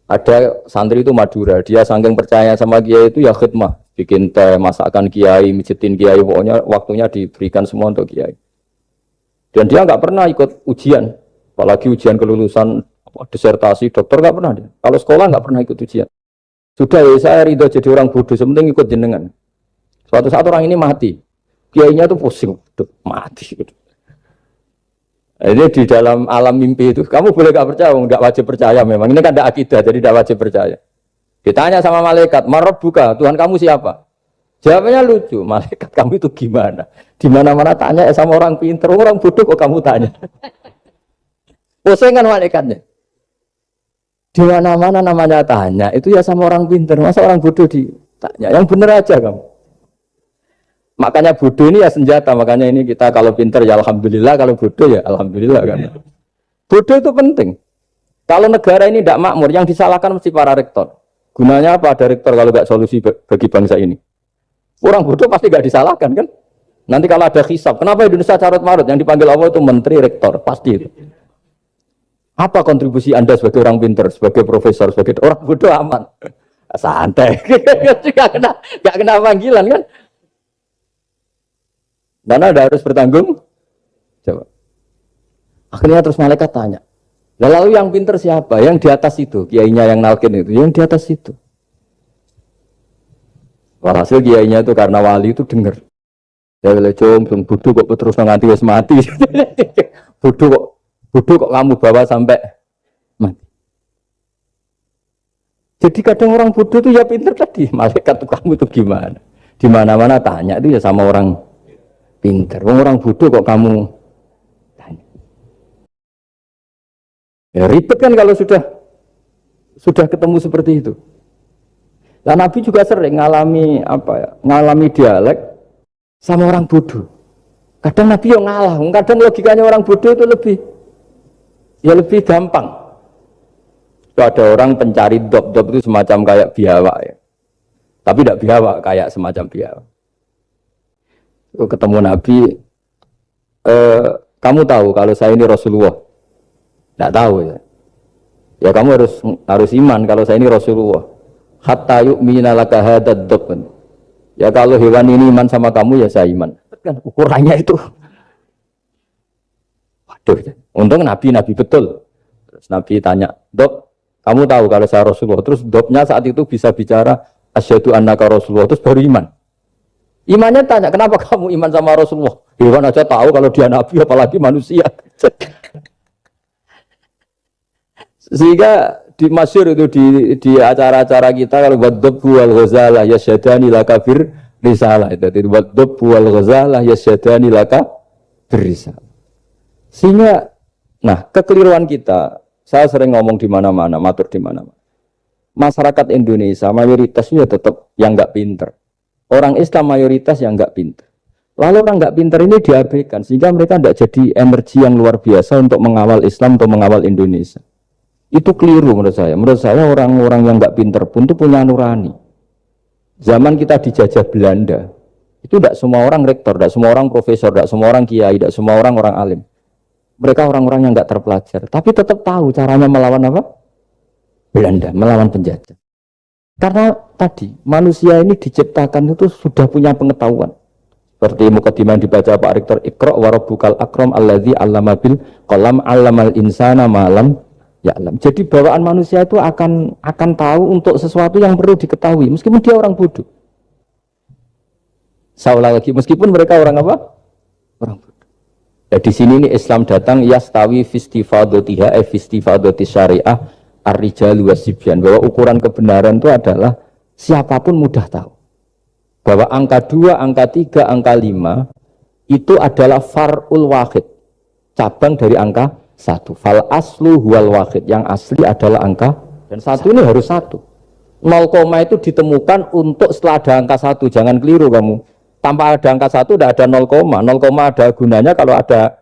Ada santri itu Madura, dia saking percaya sama kiai itu ya khidmah, bikin teh, masakan kiai, mijitin kiai, pokoknya waktunya diberikan semua untuk kiai. Dan dia nggak pernah ikut ujian, apalagi ujian kelulusan disertasi dokter nggak pernah dia. Kalau sekolah nggak pernah ikut ujian. Sudah ya saya ridho jadi orang bodoh, sementing ikut jenengan. Suatu saat orang ini mati, kiainya tuh pusing, mati. Ini di dalam alam mimpi itu, kamu boleh nggak percaya, nggak wajib percaya memang. Ini kan ada akidah, jadi tidak wajib percaya. Ditanya sama malaikat, Marabbuka, Tuhan kamu siapa? Jawabnya lucu, malaikat kamu itu gimana? Di mana-mana tanya sama orang pinter, orang bodoh kok kamu tanya? Pusing kan malaikatnya. Di mana-mana namanya tanya, itu ya sama orang pinter, masa orang bodoh ditanya, yang bener aja kamu. Makanya bodoh ini ya senjata, makanya ini kita kalau pinter ya alhamdulillah, kalau bodoh ya alhamdulillah kan. Bodoh itu penting. Kalau negara ini tidak makmur, yang disalahkan mesti para rektor. Gunanya apa ada rektor kalau nggak solusi bagi bangsa ini? Orang bodoh pasti nggak disalahkan kan? Nanti kalau ada hisab, kenapa Indonesia carut marut? Yang dipanggil Allah itu menteri rektor, pasti itu. Apa kontribusi Anda sebagai orang pinter, sebagai profesor, sebagai orang bodoh aman? Santai, nggak kena panggilan kan? Dan Anda harus bertanggung jawab. Akhirnya terus malaikat tanya, lalu yang pinter siapa? Yang di atas itu, kiainya yang nalkin itu, yang di atas itu. Walhasil kiainya itu karena wali itu dengar. Ya belum bodoh kok terus nganti wis mati. bodoh kok kamu bawa sampai mati. Jadi kadang orang bodoh itu ya pinter tadi. Malaikat kamu itu gimana? Di mana-mana tanya itu ya sama orang pinter. Orang bodoh kok kamu tanya. Ya ribet kan kalau sudah ketemu seperti itu. Dan Nabi juga sering ngalami ngalami dialek sama orang bodoh. Kadang Nabi yang ngalah, kadang logikanya orang bodoh itu lebih gampang. Itu ada orang pencari dop itu semacam kayak biawak ya. Tapi tidak biawak, kayak semacam biawak. Ketemu Nabi, kamu tahu kalau saya ini Rasulullah? Tidak tahu ya. Ya kamu harus iman kalau saya ini Rasulullah. Hatta yu'mina laka hadad dhabban. Ya kalau hewan ini iman sama kamu ya saya iman. Kan ukurannya itu. Waduh, untung Nabi betul. Terus Nabi tanya, "Dok, kamu tahu kalau saya Rasulullah?" Terus doknya saat itu bisa bicara asyhadu annaka Rasulullah, terus baru iman. Imannya tanya, "Kenapa kamu iman sama Rasulullah?" Hewan aja tahu kalau dia Nabi apalagi manusia. Sehingga di masyhur itu di acara-acara kita kalau wadhabbu wal ghazalah yasyadani laka bir risalah itu wadhabbu wal ghazalah yasyadani laka bir risalah. Sehingga kekeliruan kita, saya sering ngomong di mana-mana, matur di mana-mana. Masyarakat Indonesia mayoritasnya tetap yang enggak pinter. Orang Islam mayoritas yang enggak pinter. Lalu orang enggak pinter ini diabaikan sehingga mereka tidak jadi energi yang luar biasa untuk mengawal Islam atau mengawal Indonesia. Itu keliru menurut saya. Menurut saya orang-orang yang nggak pinter pun itu punya nurani. Zaman kita dijajah Belanda, itu tidak semua orang rektor, tidak semua orang profesor, tidak semua orang kiai, tidak semua orang alim. Mereka orang-orang yang nggak terpelajar, tapi tetap tahu caranya melawan apa? Belanda, melawan penjajah. Karena tadi manusia ini diciptakan itu sudah punya pengetahuan. Seperti mukadimah yang dibaca Pak Rektor, Iqra wa rabbukal akram alladzi 'allama bil qalam 'allamal insana ma lam ya alam. Jadi bawaan manusia itu akan tahu untuk sesuatu yang perlu diketahui meskipun dia orang bodoh. Saulah lagi meskipun mereka orang apa? Orang bodoh. Ya di sini ini Islam datang yastawi fistifadatiha fistifadati syariah ar-rijalu wasibyan, bahwa ukuran kebenaran itu adalah siapapun mudah tahu. Bahwa angka 2, angka 3, angka 5 itu adalah far'ul wahid, cabang dari angka 1. Fal aslu huwal wahid, yang asli adalah angka, dan 1 ini harus 1. 0, itu ditemukan untuk setelah ada angka 1. Jangan keliru kamu. Tanpa ada angka 1 tidak ada 0, 0, ada gunanya kalau ada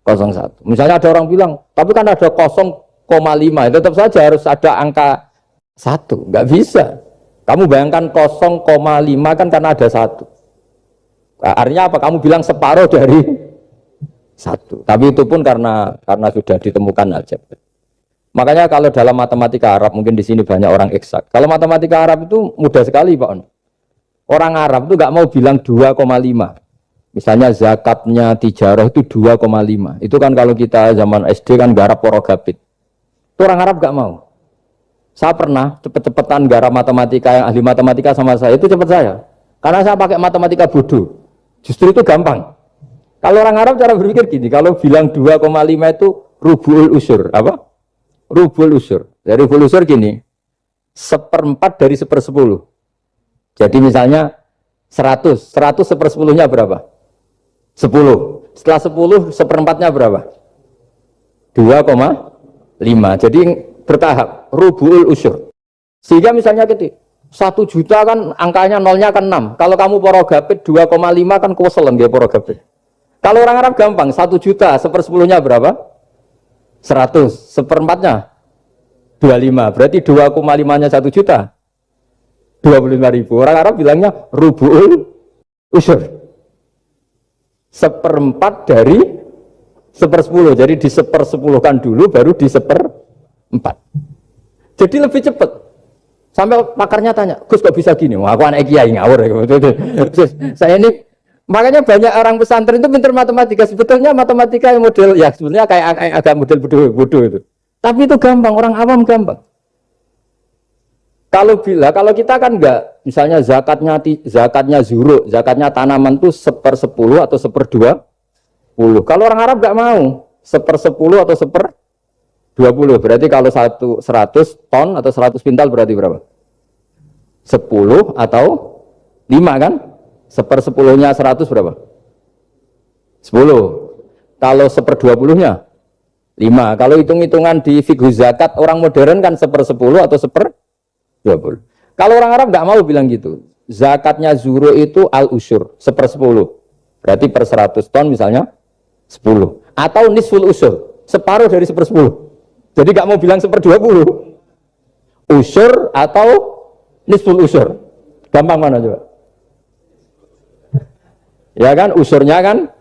01. Misalnya ada orang bilang, tapi kan ada 0,5, tetap saja harus ada angka 1. Enggak bisa. Kamu bayangkan 0,5 kan karena ada 1. Artinya apa? Kamu bilang separuh dari 1. Tapi itu pun karena sudah ditemukan aljabar. Makanya kalau dalam matematika Arab, mungkin di sini banyak orang eksak. Kalau matematika Arab itu mudah sekali, Pak. Orang Arab itu nggak mau bilang 2,5. Misalnya zakatnya tijarah itu 2,5. Itu kan kalau kita zaman SD kan garap porogabit. Itu orang Arab nggak mau. Saya pernah cepet-cepetan garap matematika, yang ahli matematika sama saya, itu cepet saya. Karena saya pakai matematika bodoh. Justru itu gampang. Kalau orang Arab cara berpikir gini, kalau bilang 2,5 itu rubul usur. Apa? Rubul usur. Dari rubul usur gini, 1/4 dari 1/10. Jadi misalnya 100 1/10-nya berapa? 10. Setelah 10, 1/4-nya berapa? 2,5. Jadi bertahap, rubul usur. Sehingga misalnya gitu, 1 juta kan angkanya nolnya kan 6. Kalau kamu porogabit 2,5 kan kuweselen dia porogabit. Kalau orang Arab gampang, 1 juta 1/10-nya berapa? 100. 1/4-nya 25. Berarti 2,5-nya 1 juta. 25.000. Orang Arab bilangnya rubu'ul usyur. 1/4 dari 1/10. Jadi di 1/10-kan dulu baru di 1/4. Jadi lebih cepat. Sampai pakarnya tanya, Gus kok bisa gini? Wah, aku anak kiai ngawur. Saya ini, makanya banyak orang pesantren itu pintar matematika. Sebetulnya matematika model, ya sebetulnya kayak agak model bodoh itu. Tapi itu gampang, orang awam gampang. Kalau kita kan enggak, misalnya zakatnya zuru, zakatnya tanaman itu 1/10 atau 1/20. Kalau orang Arab enggak mau 1/10 atau 1/20. Berarti kalau 100 ton atau 100 pintal berarti berapa? 10 atau 5 kan? 1/10-nya 100 berapa? 10. Kalau 1/20-nya 5. Kalau hitung-hitungan di fikih zakat orang modern kan 1/10 atau 1/20. Kalau orang Arab nggak mau bilang gitu. Zakatnya zuru itu al-usyur 1/10. Berarti per 100 ton misalnya 10. Atau nisful usyur, separuh dari 1/10. Jadi nggak mau bilang 1/20. Usyur atau nisful usyur. Gampang mana coba? Ya kan, usyurnya kan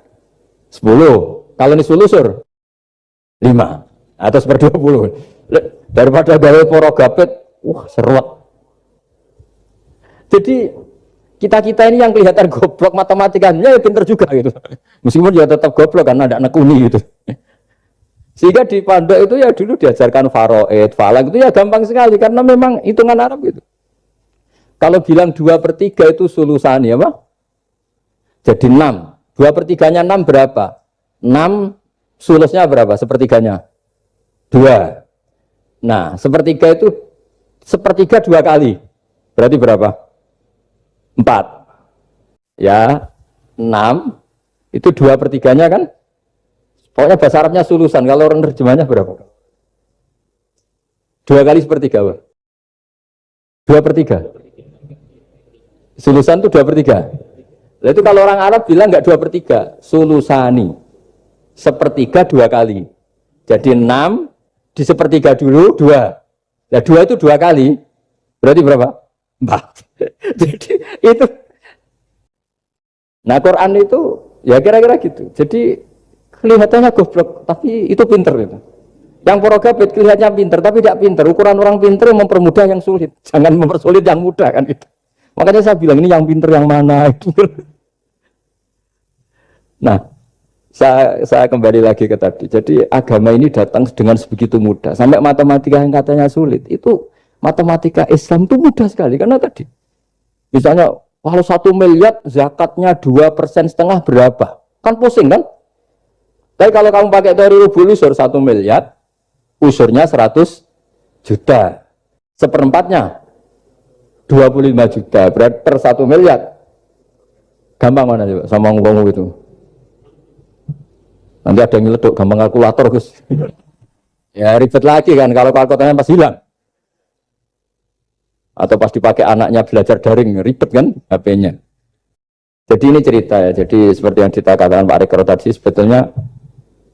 10. Kalau nisful usyur 5 atau 1/20. Daripada gawe poro gapet, wah seruat. Jadi kita ini yang kelihatan goblok matematikanya ya pinter juga gitu. Meskipun ya tetap goblok karena ada nekuni gitu. Sehingga di pondok itu ya dulu diajarkan faraid, falak itu ya gampang sekali karena memang hitungan Arab gitu. Kalau bilang 2/3 itu sulusan ya Pak? Jadi 6. 2/3-nya 6 berapa? 6 sulusnya berapa? Sepertiganya 2. Nah, sepertiga itu sepertiga 2 kali. Berarti berapa? 4. Ya, 6 itu 2/3-nya kan? Pokoknya bahasa Arabnya sulusan. Kalau orang terjemahnya berapa? 2 kali sepertiga, Pak. 2/3. Sulusan itu 2/3. Nah, itu kalau orang Arab bilang enggak 2/3, sulusani. Sepertiga 2 kali. Jadi 6 di sepertiga dulu 2. Nah 2 itu 2 kali. Berarti berapa? 4. Jadi itu. Nah Quran itu ya kira-kira gitu. Jadi kelihatannya goblok, tapi itu pinter itu. Yang porogabit kelihatannya pinter, tapi tidak pinter. Ukuran orang pinter mempermudah yang sulit. Jangan mempersulit yang mudah kan itu. Makanya saya bilang ini yang pinter yang mana itu. Nah, saya kembali lagi ke tadi. Jadi agama ini datang dengan sebegitu mudah. Sampai matematika yang katanya sulit, itu matematika Islam itu mudah sekali. Karena tadi, misalnya kalau 1 miliar zakatnya 2,5% berapa? Kan pusing kan? Tapi kalau kamu pakai teori rubul usyur 1 miliar, usyurnya 100 juta. 1/4-nya 25 juta. Berarti per 1 miliar. Gampang mana coba sama ngomong itu? Nanti ada yang nyeleduk, gampang kalkulator Gus. Ya ribet lagi kan kalau kalkulatornya pas hilang. Atau pas dipakai anaknya belajar daring, ribet kan HP-nya. Jadi ini cerita ya. Jadi seperti yang dikatakan Pak Rekro tadi, sebetulnya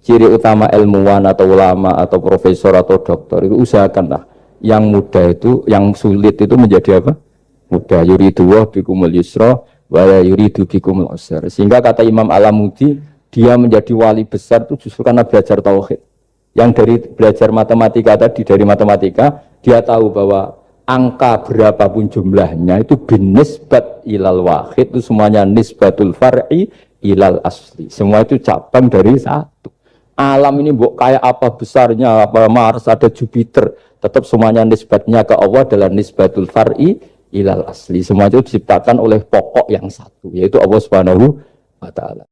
ciri utama ilmuwan atau ulama atau profesor atau dokter itu usahakanlah yang mudah itu, yang sulit itu menjadi apa? Mudah. Yuridullah bikumul yusra wa yuridu bikumul usra. Sehingga kata Imam Alamudi, dia menjadi wali besar itu justru karena belajar tauhid. Yang dari belajar matematika tadi, dari matematika dia tahu bahwa angka berapapun jumlahnya itu binisbat ilal wahid, itu semuanya nisbatul far'i ilal asli. Semua itu cabang dari satu. Alam ini kayak apa besarnya, apa Mars, ada Jupiter, tetap semuanya nisbatnya ke Allah adalah nisbatul far'i ilal asli. Semua itu diciptakan oleh pokok yang satu, yaitu Allah Subhanahu wa ta'ala.